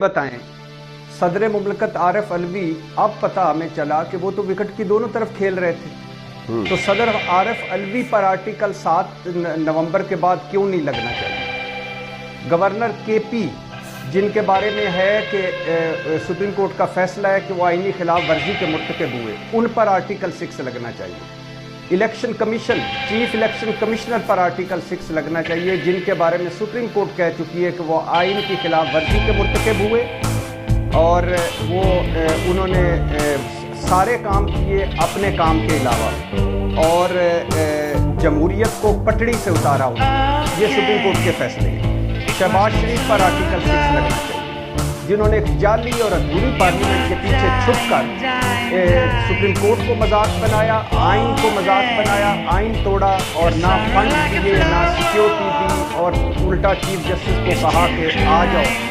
बताएं, सदर मुमलकत आरिफ अलवी अब पता हमें चला कि वो तो विकेट की दोनों तरफ खेल रहे थे। तो सदर आरिफ अलवी पर आर्टिकल 7 नवंबर के बाद क्यों नहीं लगना चाहिए? गवर्नर केपी, जिनके बारे में है कि सुप्रीम कोर्ट का फैसला है कि वो आईनी खिलाफ वर्जी के मुर्तकब हुए, उन पर आर्टिकल 6 लगना चाहिए। Election commission, chief election commissioner पर आर्टिकल 6 लगना चाहिए, जिनके बारे में सुप्रीम कोर्ट कह चुकी है कि वो आइन की खिलाफ वर्जी के मुर्तकब हुए और वो उन्होंने सारे काम किए अपने काम के अलावा और जमहूरियत को पटड़ी से उतारा उन्होंने। ये सुप्रीम कोर्ट के फैसले हैं। शहबाज शरीफ पर आर्टिकल 6 लगना चाहिए, जिन्होंने एक जाली और अधूरी पार्लियामेंट के पीछे छुपकर सुप्रीम कोर्ट को मजाक बनाया, आइन को मजाक बनाया, आइन तोड़ा और ना फंड दिए, ना सिक्योरिटी दी और उल्टा चीफ जस्टिस को कहा कि आ जाओ